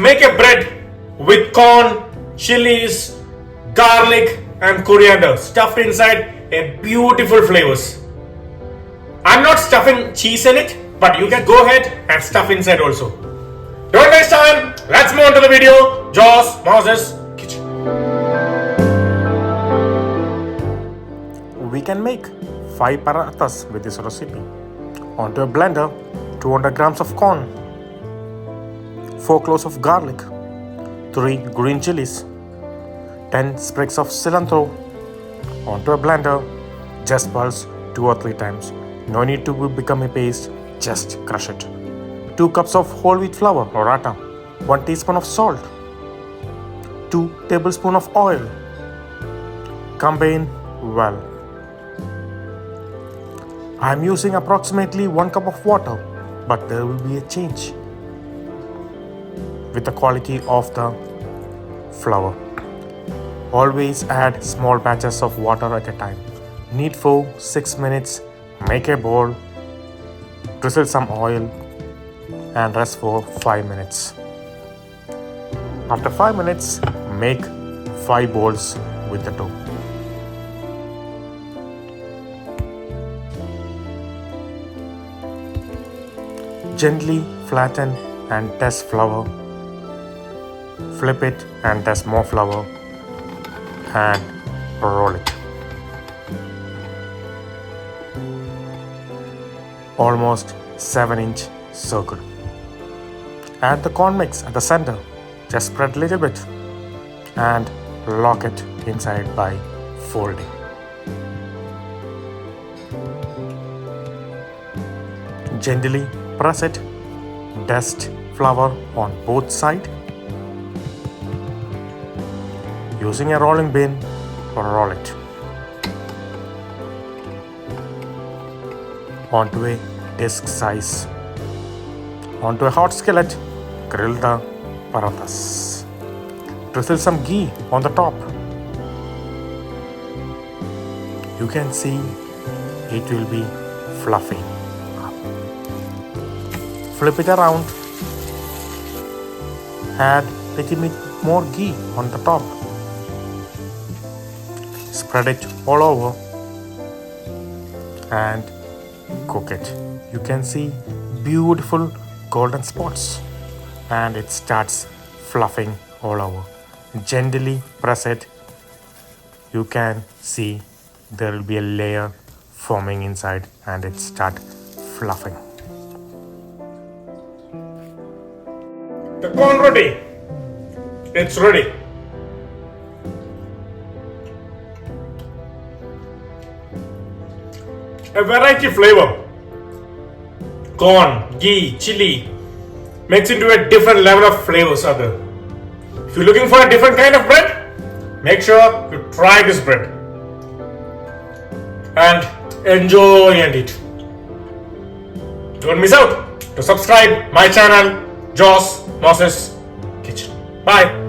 make a bread with corn, chilies, garlic and coriander stuffed inside a beautiful flavors. I'm not stuffing cheese in it, but you can go ahead and stuff inside also. Don't waste time, let's move on to the video. Joss Moses Kitchen. We can make 5 paratas with this recipe. Onto a blender, 200 grams of corn, 4 cloves of garlic, 3 green chilies, 10 sprigs of cilantro. Onto a blender, just pulse 2 or 3 times. No need to become a paste, just crush it. 2 cups of whole wheat flour or atta, 1 teaspoon of salt, 2 tablespoons of oil. Combine well. I am using approximately 1 cup of water, but there will be a change with the quality of the flour. Always add small batches of water at a time. Knead for 6 minutes, make a bowl, drizzle some oil and rest for 5 minutes. After 5 minutes, make 5 bowls with the dough. Gently flatten and test flour. Flip it and test more flour and roll it. Almost 7-inch circle. Add the corn mix at the center. Just spread a little bit and lock it inside by folding. Gently press it. Dust flour on both sides. Using a rolling pin, roll it. Onto a disc size. Onto a hot skillet, grill the paratas. Drizzle some ghee on the top. You can see it will be fluffy. Flip it around. Add little bit more ghee on the top. Spread it all over and cook it. You can see beautiful golden spots and it starts fluffing all over. Gently press it. You can see there will be a layer forming inside and it start fluffing. The corn roti, it's ready. A variety flavor. Corn, ghee, chili makes into a different level of flavors are there. If you're looking for a different kind of bread, make sure you try this bread and enjoy and eat. Don't miss out to subscribe my channel, Joss Moses Kitchen. Bye.